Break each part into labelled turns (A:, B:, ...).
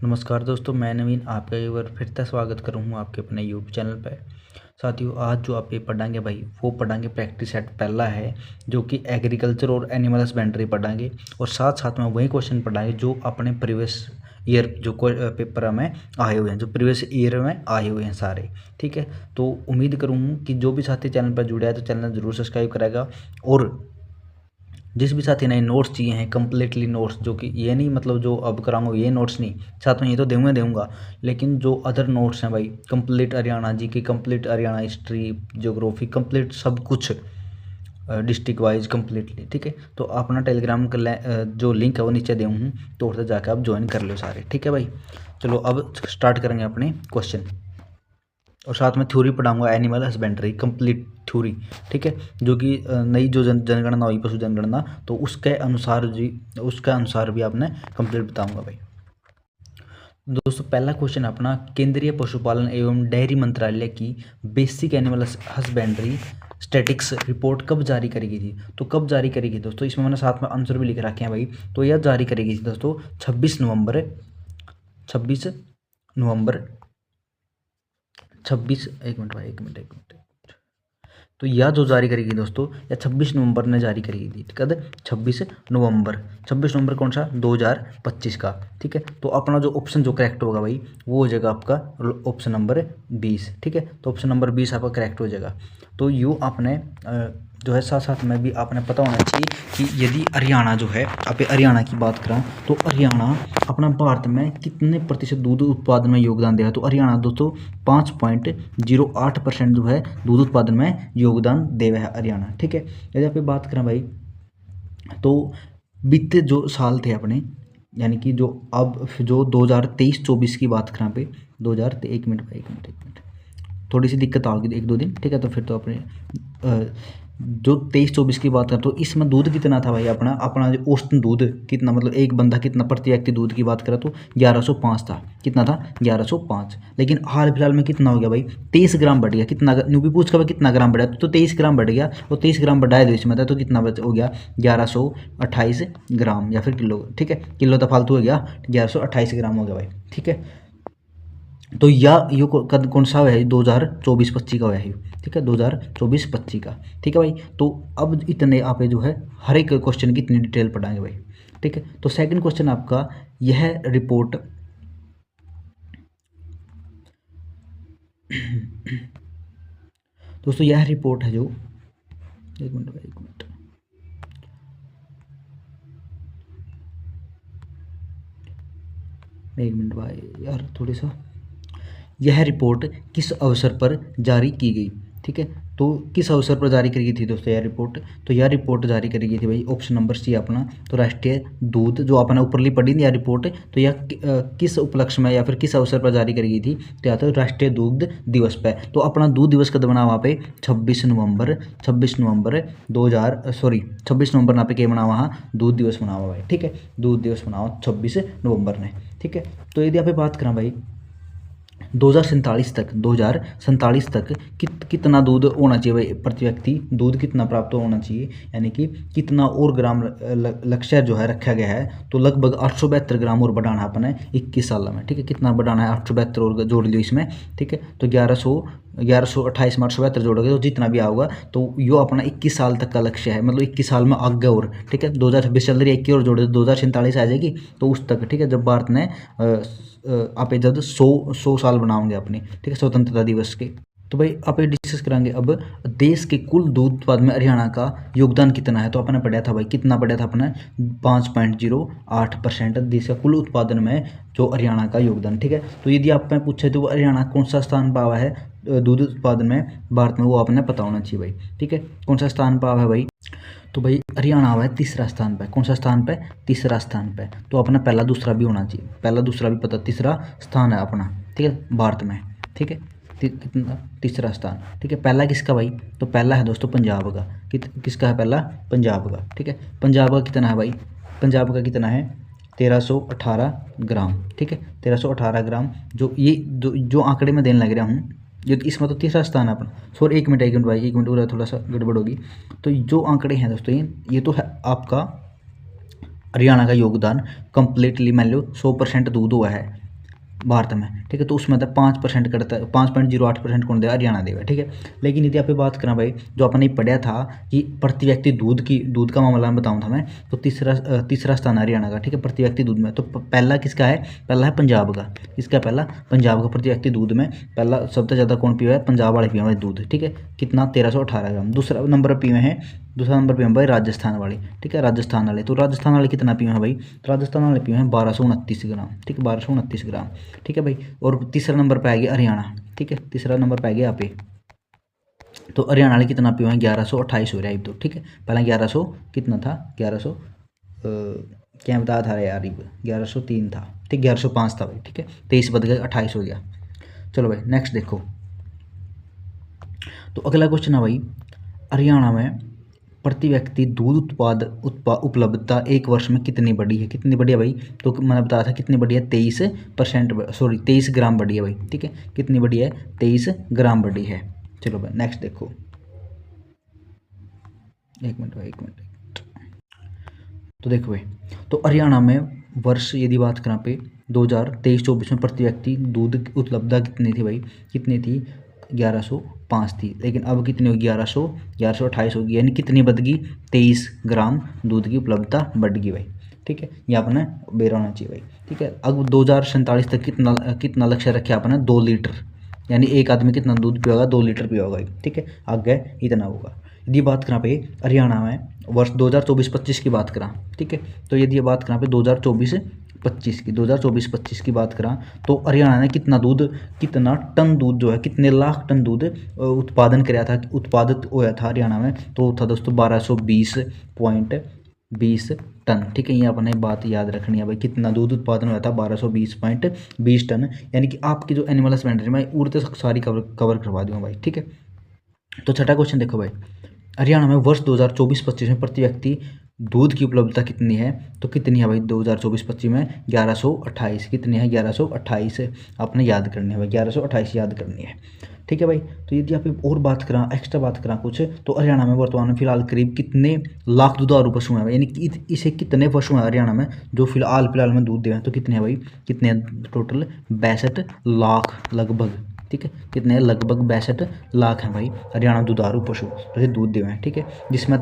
A: नमस्कार दोस्तों, मैं नवीन आपका एक बार फिर से स्वागत करूँ आपके अपने यूट्यूब चैनल पे। साथियों, आज जो आप ये पढ़ाएंगे भाई वो पढ़ाएंगे प्रैक्टिस सेट पहला है, जो कि एग्रीकल्चर और एनिमल हस्बेंड्री पढ़ाएंगे, और साथ साथ में वही क्वेश्चन पढ़ाएंगे जो अपने प्रीवियस ईयर जो पेपर में आए हुए हैं, जो प्रीवियस ईयर में आए हुए हैं सारे। ठीक है, तो उम्मीद करूँ कि जो भी साथी चैनल पर जुड़ा है तो चैनल ज़रूर सब्सक्राइब करेगा। और जिस भी साथी ने नोट्स चाहिए हैं कंप्लीटली नोट्स, जो कि ये नहीं मतलब जो अब कराऊंगा ये नोट्स नहीं, साथ में ये तो दूंगा, लेकिन जो अदर नोट्स हैं भाई, कंप्लीट हरियाणा जी की, complete Haryana history, geography, complete सब कुछ डिस्ट्रिक्ट वाइज कंप्लीटली। ठीक है, तो अपना टेलीग्राम का जो लिंक है वो नीचे दे हूँ, तो उधर जाकर आप ज्वाइन कर लो सारे। ठीक है भाई, चलो अब स्टार्ट करेंगे अपने क्वेश्चन, और साथ में थ्योरी पढ़ाऊंगा एनिमल हस्बेंड्री कंप्लीट थ्योरी। ठीक है, जो कि नई जो जनगणना हुई, पशु जनगणना, तो उसके अनुसार भी आपने कंप्लीट बताऊंगा भाई। दोस्तों, पहला क्वेश्चन अपना, केंद्रीय पशुपालन एवं डेयरी मंत्रालय की basic animal husbandry statics report कब जारी करेगी थी? तो कब जारी करेगी दोस्तों, इसमें मैंने साथ में आंसर भी लिख रखे हैं भाई। तो यह जारी करेगी थी दोस्तों 26 नवंबर 26 एक मिनट भाई, एक मिनट। तो यह जो जारी करेगी दोस्तों, या 26 नवंबर ने जारी करेगी थी। कद 26 नवंबर कौन सा, 2025 का। ठीक है, तो अपना जो ऑप्शन जो करेक्ट होगा भाई वो हो जाएगा आपका ऑप्शन नंबर 20। ठीक है, तो ऑप्शन नंबर 20 आपका करेक्ट हो जाएगा। तो यूँ आपने जो है साथ साथ में भी आपने पता होना चाहिए कि यदि हरियाणा जो है, आप हरियाणा की बात करें तो हरियाणा अपना भारत में कितने प्रतिशत दूध उत्पादन में योगदान देगा? तो हरियाणा दोस्तों 5.08% जो है दूध उत्पादन में योगदान दे रहा है हरियाणा। ठीक है, यदि आप बात करें भाई, तो बीते जो साल थे अपने, यानी कि जो अब जो 2023-24 की बात करें पे, 2000 एक मिनट भाई, एक मिनट थोड़ी सी दिक्कत आ गई 1-2 दिन। ठीक है, तो फिर तो अपने जो 23-24 की बात करें तो इसमें दूध कितना था भाई, अपना जो औसतन दूध कितना, मतलब एक बंदा कितना प्रति व्यक्ति दूध की बात करें तो 1105 था। कितना था? 1105। लेकिन हाल फिलहाल में कितना हो गया भाई? 23 ग्राम बढ़ गया। कितना न्यू भी पूछ का कितना ग्राम बढ़ा, तो 23 ग्राम बढ़ गया, और 23 ग्राम बढ़ाए दो इसमें था, तो कितना हो गया? 1128 ग्राम, या फिर किलो। ठीक है, किलो तो फालतू हो गया, 1128 ग्राम हो गया भाई। ठीक है, तो यो कद कौन सा है? 2024-25 का है। ठीक है, 2024-25 का। ठीक है भाई, तो अब इतने आप जो है हर एक क्वेश्चन की इतनी डिटेल पढ़ाएंगे भाई। ठीक है, तो सेकंड क्वेश्चन आपका, यह रिपोर्ट दोस्तों यह रिपोर्ट है जो, एक मिनट भाई, एक मिनट, यार थोड़ी सा, यह रिपोर्ट किस अवसर पर जारी की गई? ठीक है, तो किस अवसर पर जारी करी गई थी दोस्तों यह रिपोर्ट? तो यह रिपोर्ट जारी करी गई थी भाई, ऑप्शन नंबर सी अपना, तो राष्ट्रीय दूध जो अपना ऊपरली पढ़ी थी यह रिपोर्ट, तो यह किस उपलक्ष्य में या फिर किस अवसर पर जारी करी गई थी? तो या तो राष्ट्रीय दूध दिवस पे। तो अपना दूध दिवस कब बना वहाँ पे? 26 नवंबर 26 नवंबर ना पे क्या बना, वहाँ दूध दिवस मना हुआ भाई। ठीक है, दूध दिवस मना हुआ 26 नवंबर ने। ठीक है, तो यदि आप बात करें भाई 2047 तक कितना दूध होना चाहिए भाई प्रति व्यक्ति, दूध कितना प्राप्त होना चाहिए, यानी कि कितना और ग्राम लक्ष्य जो है रखा गया है? तो लगभग 872 ग्राम और बढ़ाना है अपने 21 साल में। ठीक है, कितना बढ़ाना है? 872 और जोड़ लियो इसमें। ठीक है, तो 1128 में 872 जोड़ोगे तो जितना भी आओगा, तो यो अपना 21 साल तक का लक्ष्य है, मतलब 21 साल में आगे और। ठीक है, 2026 चल रही है, 21 और जोड़े तो 2047 आ जाएगी, तो उस तक। ठीक है, जब भारत ने आप जब 100 साल बनाओगे अपने, ठीक है, स्वतंत्रता दिवस के। तो भाई आप डिस्कस करेंगे अब देश के कुल दूध उत्पादन में हरियाणा का योगदान कितना है? तो अपने पढ़ा था भाई, कितना पढ़ा था अपने? 5.08% देश का कुल उत्पादन में जो हरियाणा का योगदान। ठीक है, तो यदि आप में पूछे तो हरियाणा कौन सा स्थान पावा है दूध उत्पादन में भारत में, वो आपने पता होना चाहिए भाई। ठीक है, कौन सा स्थान पावा है भाई? तो भाई हरियाणा हुआ है तीसरा स्थान पे। कौन सा स्थान पे? तीसरा स्थान पे। तो अपना पहला दूसरा भी होना चाहिए, पहला दूसरा भी पता, तीसरा स्थान है अपना। ठीक है, भारत में। ठीक है, कितना? तीसरा स्थान। ठीक है, पहला किसका भाई? तो पहला है दोस्तों पंजाब का। किसका है पहला? पंजाब का। ठीक है, पंजाब का कितना है भाई? पंजाब का कितना है? 1318 ग्राम। ठीक है, 1318 ग्राम। जो आंकड़े में देने लग रहा हूँ, जो इसमें तो तीसरा स्थान है अपना। सॉरी, एक मिनट भाई, एक मिनट हो रहा है, थोड़ा सा गड़बड़ होगी। तो जो आंकड़े हैं दोस्तों ये तो है आपका हरियाणा का योगदान कंप्लीटली, मान लो 100% दूध हुआ है। भारत में, ठीक है। तो उसमें तो 5% करता है, 5.08% कौन देगा, हरियाणा देगा, ठीक है। लेकिन यदि आप बात करें भाई, जो आपने पढ़ा था कि प्रति व्यक्ति दूध का मामला में बताऊँ था मैं, तो तीसरा स्थान हरियाणा का, ठीक है, प्रति व्यक्ति दूध में। तो पहला किसका है, पहला है पंजाब का। किसका पहला, पंजाब का प्रति व्यक्ति दूध में पहला सबसे ज़्यादा कौन पिया है, पंजाब वाले पिया है दूध, ठीक है। कितना, 1318 ग्राम। दूसरा नंबर पिए हैं भाई राजस्थान वाले, ठीक है, राजस्थान वाले। तो राजस्थान वाले कितना पिए हैं भाई, तो राजस्थान वाले पिए हैं 1229 ग्राम, ठीक है, 1229 ग्राम, ठीक है भाई। और तीसरा नंबर पे आ गया हरियाणा, ठीक है, तीसरा नंबर पे आ गया यहाँ पे। तो हरियाणा वाले कितना पिए हैं, 1128 हो रहा है तो, ठीक है। पहला 1100 कितना था, 1100 क्या बताया था यार, 1103 था, ठीक, 1105 था भाई, ठीक है। 23 बद गए, 28 हो गया। चलो भाई नेक्स्ट देखो। तो अगला क्वेश्चन है भाई, हरियाणा में प्रति व्यक्ति दूध उपलब्धता एक वर्ष में कितनी बढ़ी है, कितनी बढ़ी है भाई। तो मैंने बताया था कितनी बढ़ी है, 23 ग्राम बढ़ी है भाई, ठीक है। कितनी बढ़ी है, 23 ग्राम बढ़ी है। चलो भाई नेक्स्ट देखो, एक मिनट। तो देखो भाई, तो हरियाणा में वर्ष यदि बात करें पे 2023-24 में प्रति व्यक्ति दूध उपलब्धता कितनी थी भाई, कितनी थी, 1105 थी। लेकिन अब कितनी होगी, 1128 होगी, यानी कितनी बढ़ गई, 23 ग्राम दूध की उपलब्धता बढ़ गई भाई, ठीक है। ये आपने बेरा होना चाहिए भाई, ठीक है। अब 2047 तक कितना लक्ष्य रखे आपने, 2 लीटर, यानी एक आदमी कितना दूध पिएगा, 2 लीटर पिएगा भाई, ठीक है। आगे इतना होगा। यदि बात करें पे हरियाणा में वर्ष 2024-25 की बात करें, ठीक है। तो यदि ये बात करें पे 2024-25 की बात करें, तो हरियाणा ने कितना टन दूध जो है, कितने लाख टन दूध उत्पादित हुआ था हरियाणा में, तो था दोस्तों 1220.20 टन, ठीक है। ये अपने बात याद रखनी है भाई, कितना दूध उत्पादन हुआ था, 1220.20 टन, यानी कि आपकी जो एनिमल हस्बेंड्री में उड़ते सारी कवर करवा दूंगा भाई, ठीक है। तो छठा क्वेश्चन देखो भाई, हरियाणा में वर्ष 2024-25 में प्रति व्यक्ति दूध की उपलब्धता कितनी है, तो कितनी है भाई 2024-25 में, 1128। कितनी है, 1128 आपने याद करनी है भाई, 1128 याद करनी है, ठीक है भाई। तो यदि आप और बात करें, एक्स्ट्रा बात करें कुछ, तो हरियाणा में वर्तमान में फिलहाल करीब कितने लाख दुधारू पशु हैं, यानी कि इसे कितने पशु हैं हरियाणा में जो फिलहाल में दूध दे रहे हैं, तो कितने हैं भाई, कितने टोटल, 62 लाख लगभग, ठीक है। कितने, लगभग 62 लाख हैं भाई हरियाणा दुधारू पशु जैसे दूध दे हैं, ठीक है। जिसमें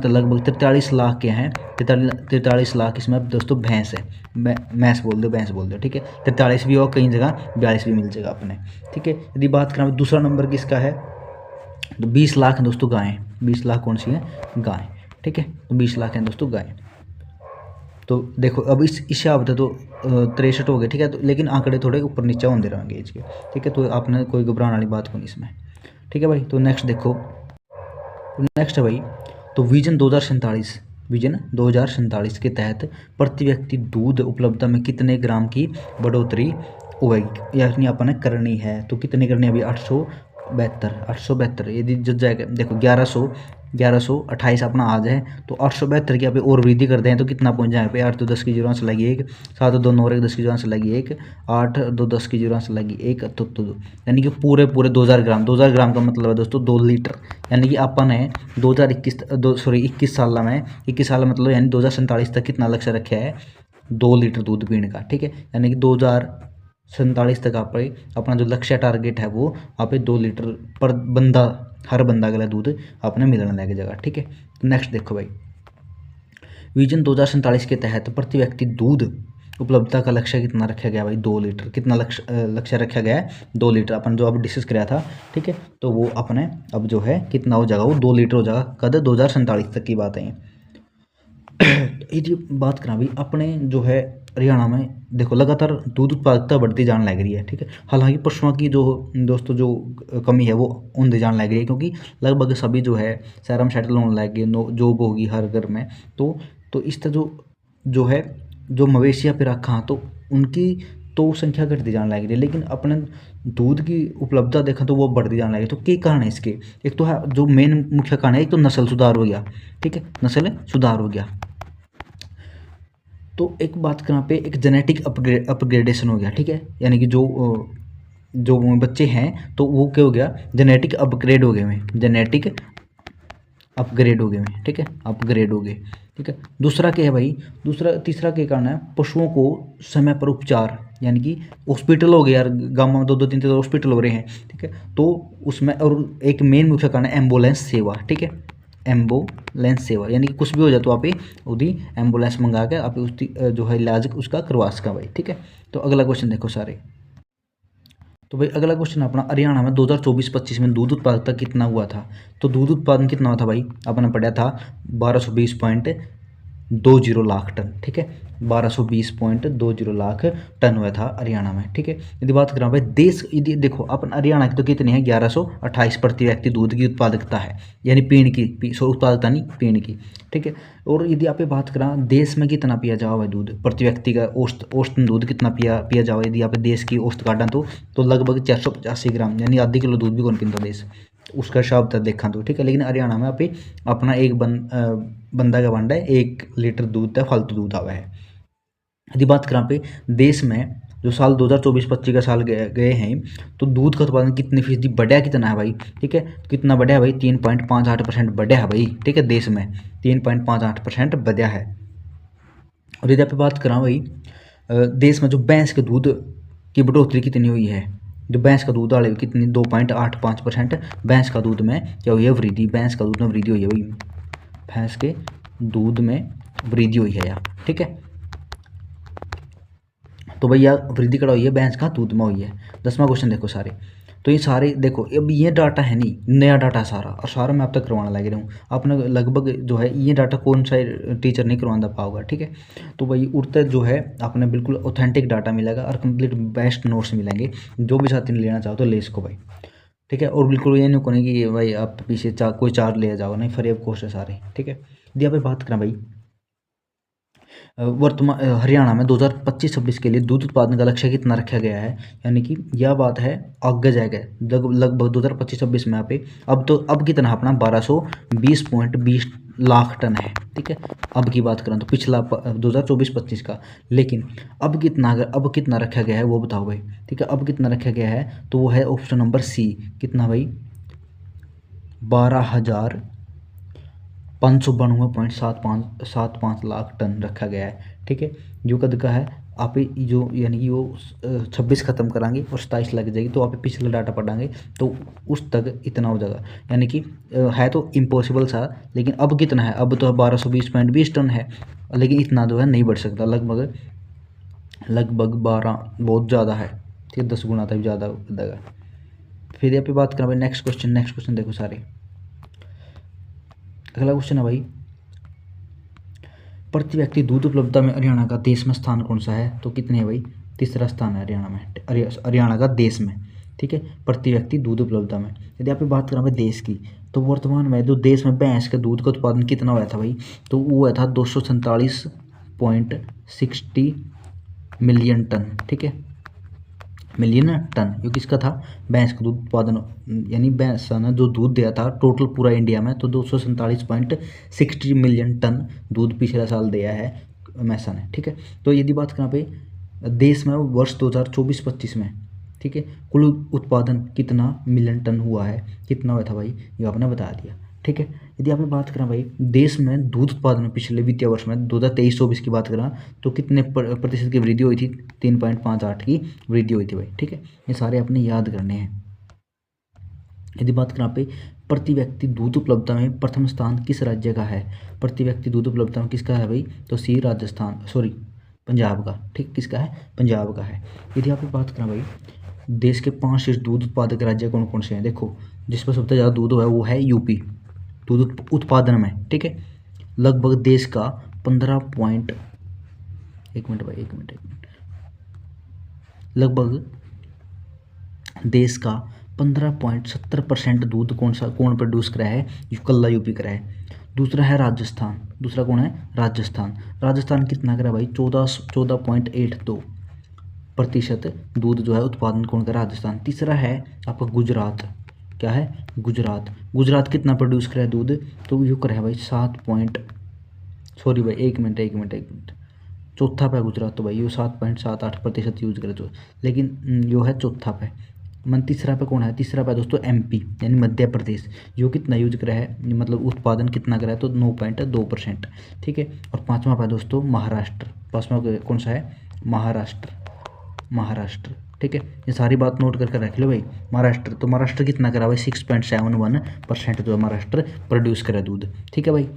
A: तो लगभग 43 लाख के हैं, 43 लाख इसमें दोस्तों भैंस है, भैंस बोल दो, ठीक है। 43 भी और कई जगह 42 भी मिल जाएगा अपने, ठीक है। यदि बात करें दूसरा नंबर किसका है, तो 20 लाख है दोस्तों गायें, 20 लाख कौन सी है, गायें, ठीक है। तो 20 लाख हैं दोस्तों गायें। तो देखो अब इस हिसाब से तो 63 हो गए, ठीक है। तो लेकिन आंकड़े थोड़े ऊपर नीचे होते रहेंगे इसके, ठीक है। तो आपने कोई घबराने वाली बात को नहीं इसमें, ठीक है भाई। तो नेक्स्ट देखो, नेक्स्ट है भाई, तो विजन 2047 के तहत प्रति व्यक्ति दूध उपलब्धता में कितने ग्राम की बढ़ोतरी होगी, यानी अपन करनी है, तो कितने करनी है अभी, 872। यदि जो जाएगा देखो 1128 अपना आ जाए, तो 872 की यहाँ पे और वृद्धि करते हैं, तो कितना पहुंच जाए पे, 8 2 10 की 0 से लगी 1, 7 2 9 1 10 की 0 से लगी 1, 8 2 10 की 0 से लगी 1, तो यानी कि पूरे 2000 ग्राम, 2000 ग्राम का मतलब है दोस्तों 2 लीटर, यानी कि अपन है 21 साल में, 21 साल मतलब यानी 2047 तक कितना लक्ष्य रखा है, 2 लीटर दूध पीने का, ठीक है। यानी कि 2047 तक आप अपना जो लक्ष्य टारगेट है वो आप 2 लीटर पर बंदा, हर बंदा का दूध आपने मिलने लग जाएगा, ठीक है। नेक्स्ट देखो भाई, विजन 2047 के तहत प्रति व्यक्ति दूध उपलब्धता का लक्ष्य कितना रखा गया भाई, 2 लीटर। कितना लक्ष्य रखा गया है, 2 लीटर, अपन जो अब डिस्कस कराया था, ठीक है। तो वो अपने अब जो है कितना हो जाएगा, वो 2 लीटर हो जाएगा, कद 2047 तक की बात है। यदि बात करें भाई अपने जो है हरियाणा में, देखो लगातार दूध उत्पादकता बढ़ती जाने लग रही है, ठीक है। हालांकि पशुओं की जो दोस्तों जो कमी है वो होने जाने लग रही है, क्योंकि लगभग सभी जो है शहर में सेटल होने लग गए, जॉब होगी हर घर में, तो इस तरह जो है जो मवेशियाँ पे रखा, तो उनकी तो संख्या घटती जाने लग रही है, लेकिन अपने दूध की उपलब्धता देखा तो वो बढ़ती जाने लगी। तो कई कारण है इसके, एक तो है जो मेन मुख्य कारण है, एक तो नस्ल सुधार हो गया, ठीक है, नस्ल सुधार हो गया। तो एक बात करें पे, एक जेनेटिक अपग्रेडेशन हो गया, ठीक है। यानी कि जो बच्चे हैं तो वो क्या हो गया, जेनेटिक अपग्रेड हो गए हैं, जेनेटिक अपग्रेड हो गए हैं, ठीक है, अपग्रेड हो गए, ठीक है। दूसरा क्या है भाई, तीसरा क्या करना है, पशुओं को समय पर उपचार, यानी कि हॉस्पिटल हो गए यार, गाँव में 2-2 3-3 हॉस्पिटल हो रहे हैं, ठीक है, तो उसमें और एक मेन मुख्य कारण है एम्बुलेंस सेवा, ठीक है, एम्बुलेंस सेवा, यानी कि कुछ भी हो जाए तो आप उदी एम्बुलेंस मंगा के आप उसकी जो है इलाज उसका करवा सका भाई, ठीक है। तो अगला क्वेश्चन देखो सारे। तो भाई अगला क्वेश्चन अपना, हरियाणा में 2024-25 में दूध उत्पादकता कितना हुआ था। तो दूध उत्पादन कितना हुआ था भाई, आपने पढ़ा था 1220.20 लाख टन, ठीक है, 1220.20 लाख टन हुआ था हरियाणा में, ठीक है। यदि बात करें भाई देश, यदि देखो अपन हरियाणा की तो कितनी है, 1128 प्रति व्यक्ति दूध की उत्पादकता है, यानी पीण की, उत्पादकता नहीं पीण की, ठीक है। और यदि आप बात करें देश में कितना पिया जाओ भाई दूध प्रति व्यक्ति का, औसतन दूध कितना पिया जाओ, यदि आप देश की औसत काटा तो लगभग 485 ग्राम, यानी आधी किलो दूध भी कौन पीता देश, उसका हिसाब तक देखा तो, ठीक है। लेकिन हरियाणा में आप अपना एक बंदा का बंडा है 1 लीटर दूध है, फालतू दूध आवा है। यदि बात करें पे देश में जो साल 2024-25 का साल गए हैं, तो दूध का उत्पादन कितनी फीसदी बढ़ा, कितना है भाई, ठीक है, कितना बढ़ा है भाई, 3.58% बढ़ा है भाई, ठीक है, देश में 3.58% बढ़ा है। और यदि आप बात करें भाई देश में जो भैंस के दूध की बढ़ोतरी कितनी हुई है, जो भैंस का दूध वाले कितनी 2.85% भैंस का दूध में क्या हुई है, वृद्धि, भैंस का दूध में वृद्धि हुई है भाई, भैंस के दूध में वृद्धि हुई है यार, ठीक है। तो भैया वृद्धि कड़ा हुई है, भैंस का दूध में हुई है। 10वां क्वेश्चन देखो सारे। तो ये सारे देखो, अब ये डाटा है नहीं, नया डाटा सारा, और सारा मैं अब तक करवाना लग रहा हूँ आपने, लगभग जो है ये डाटा कौन सा टीचर नहीं करवाना पाओगा, ठीक है। तो भाई उड़ते जो है आपने बिल्कुल ऑथेंटिक डाटा मिलेगा और कंप्लीट बेस्ट नोट्स मिलेंगे, जो भी साथी ने लेना चाहो तो ले इसको भाई, ठीक है। और बिल्कुल ये नहीं कहने कि भाई आप पीछे कोई चार्ज ले जाओ, नहीं, फ्री ऑफ कॉस्ट है सारे, ठीक है। यदि आप बात करें भाई वर्तमान हरियाणा में 2025-26 के लिए दूध उत्पादन का लक्ष्य कितना रखा गया है, यानी कि यह बात है आगे जाएगा लगभग 2025-26 में यहाँ पे अब कितना अपना 1220.20 लाख टन है, ठीक है। अब की बात करें तो पिछला 2024-25 का, लेकिन अब कितना रखा गया है वो बताओ भाई, ठीक है। अब कितना रखा गया है तो वो है ऑप्शन नंबर सी, कितना भाई 12,592.75 लाख टन रखा गया है, ठीक है। जो कद का है आप जो, यानी कि वो 26 ख़त्म कराएंगे और 27 लग जाएगी, तो आप पिछला डाटा पढ़ाएंगे तो उस तक इतना हो जाएगा, यानी कि है तो इम्पॉसिबल सा, लेकिन अब कितना है, अब तो 1220.20 टन है, लेकिन इतना जो है नहीं बढ़ सकता, लगभग 12 बहुत ज़्यादा है, ठीक है, 10 गुना तक ज़्यादा देगा। फिर यहाँ पे बात करें भाई नेक्स्ट क्वेश्चन देखो सारे। अगला क्वेश्चन है भाई प्रति व्यक्ति दूध उपलब्धता में हरियाणा का देश में स्थान कौन सा है, तो कितने है भाई, तीसरा स्थान है हरियाणा में, हरियाणा का देश में, ठीक है, प्रति व्यक्ति दूध उपलब्धता में। यदि आप बात करें भाई देश की, तो वर्तमान में जो देश में भैंस के दूध का उत्पादन कितना हुआ था भाई, तो वो हुआ था 247.60 मिलियन टन, ठीक है, मिलियन टन, ये किसका था, भैंस का दूध उत्पादन, यानी भैंस ने जो दूध दिया था टोटल पूरा इंडिया में, तो 247.60 मिलियन टन दूध पिछला साल दिया है भैंसा ने, ठीक है। तो यदि बात करें भाई देश में वर्ष 2024-25 में, ठीक है, कुल उत्पादन कितना मिलियन टन हुआ है, कितना हुआ था भाई, ये आपने बता दिया, ठीक है। यदि आप बात करें भाई देश में दूध उत्पादन में पिछले वित्तीय वर्ष में 2023-24 की बात करें तो कितने प्रतिशत की वृद्धि हुई थी, 3.58 की वृद्धि हुई थी भाई, ठीक है। ये सारे अपने याद करने हैं। यदि बात करें पे प्रति व्यक्ति दूध उपलब्धता में प्रथम स्थान किस राज्य का है, प्रति व्यक्ति दूध उपलब्धता में किसका है भाई, तो सी पंजाब का, ठीक, किसका है, पंजाब का है। यदि आप बात करें भाई देश के 5 शीर्ष दूध उत्पादक राज्य कौन कौन से हैं, देखो जिस पर सबसे ज़्यादा दूध है वो है यूपी दूध उत्पादन में, ठीक है, लगभग देश का 15 पॉइंट, एक मिनट, लगभग देश का 15.70% दूध कौन प्रोड्यूस करा है, कल्ला यूपी करा है। दूसरा है राजस्थान, दूसरा कौन है, राजस्थान कितना करा भाई, 14.82% दूध जो है उत्पादन कौन करा, राजस्थान। तीसरा है आपका गुजरात, क्या है, गुजरात कितना प्रोड्यूस करा है दूध, तो यो करा है भाई 1 मिनट, चौथा पे गुजरात, तो भाई यो 7.78% यूज करे तो, लेकिन यो है चौथा पे, तीसरा पे कौन है, तीसरा पे दोस्तों एमपी यानी मध्य प्रदेश, जो कितना यूज करा है, मतलब उत्पादन कितना करा है, तो 9.2%। ठीक है। और पाँचवा पे दोस्तों महाराष्ट्र, पाँचवा कौन सा है, महाराष्ट्र। ठीक है, ये सारी बात नोट करके रख लो भाई। महाराष्ट्र, तो महाराष्ट्र कितना करा भाई, 6.71% जो महाराष्ट्र प्रोड्यूस करे दूध। ठीक है भाई।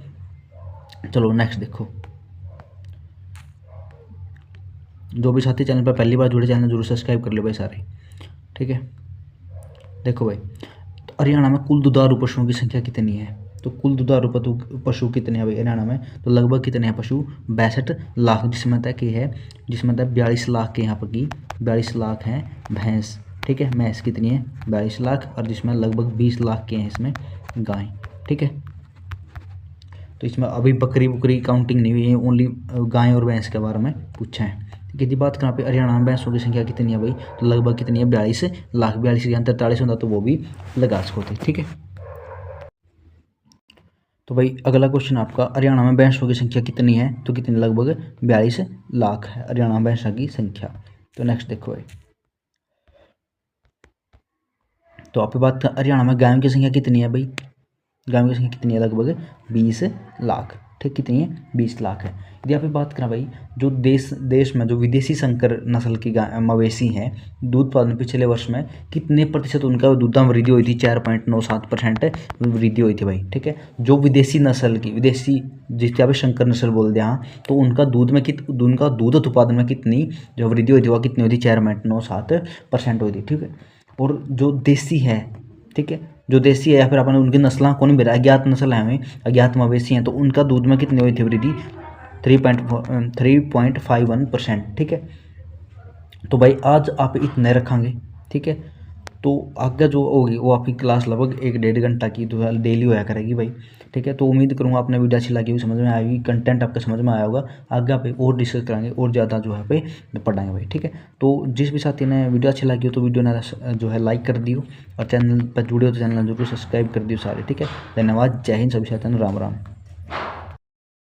A: चलो नेक्स्ट देखो, जो भी साथी चैनल पर पहली बार जुड़े, चैनल जरूर सब्सक्राइब कर लो भाई सारे। ठीक है। देखो भाई, तो हरियाणा में कुल दुधारू पशुओं की संख्या कितनी है, तो कुल दुधारू पशु कितने हैं भाई हरियाणा में, तो लगभग कितने हैं पशु, 62 लाख, जिसमें तक की है, जिसमें तक 42 लाख के यहाँ पर की 42 लाख हैं भैंस। ठीक है, भैंस कितनी है, 42 लाख, और जिसमें लगभग 20 लाख के हैं इसमें गाय। ठीक है, तो इसमें अभी बकरी काउंटिंग नहीं हुई है, ओनली गाय और भैंस के बारे में पूछा है। यदि बात करें पे हरियाणा में भैंसों की संख्या कितनी है भाई, तो लगभग कितनी है, 42 लाख। 42 के अंदर 43 होता तो वो भी लगा सकते। ठीक है। तो भाई अगला क्वेश्चन आपका, हरियाणा में भैंसों की संख्या कितनी है, तो कितनी, लगभग 42 लाख है हरियाणा में भैंसों की संख्या। तो नेक्स्ट देखो भाई, तो आप बात करें हरियाणा में गायों की संख्या कितनी है भाई, गायों की संख्या कितनी है, लगभग 20 लाख। ठीक, कितनी है, 20 लाख है। यदि आप बात करें भाई, जो देश में जो विदेशी संकर नस्ल की मवेशी हैं, दूध उत्पादन पिछले वर्ष में कितने प्रतिशत उनका दूध में वृद्धि हुई थी, 4.97% वृद्धि हुई थी भाई। ठीक है, जो विदेशी नस्ल की, विदेशी जिसके आप शंकर नस्ल बोलते हैं, तो उनका दूध में उनका दूध उत्पादन में कितनी जो वृद्धि हुई थी, वह कितनी हुई थी, 4.97% हुई थी। ठीक है। और जो देसी है, ठीक है, जो देसी है या फिर अपन उनकी नस्लें कौन भी अज्ञात नस्ल है, हमें अज्ञात मवेशी हैं, तो उनका दूध में कितनी हुई थी वृद्धि, 3.51%। ठीक है। तो भाई आज आप इतने रखेंगे। ठीक है, तो आगे जो होगी वो आपकी क्लास लगभग 1-1.5 घंटा की तो डेली होया करेगी भाई। ठीक है, तो उम्मीद करूँगा आपने वीडियो अच्छी लगी हुई, समझ में आएगी, कंटेंट आपके समझ में आया होगा। आगे आप और डिस्कस करेंगे और ज़्यादा जो है पे पढ़ाएंगे भाई। ठीक है, तो जिस भी साथी ने वीडियो अच्छी लगी हो तो वीडियो ने जो है लाइक कर दियो, और चैनल पर जुड़े हो तो चैनल जरूर सब्सक्राइब कर दियो सारे। ठीक है, धन्यवाद, जय हिंद, सभी साथियों, राम राम।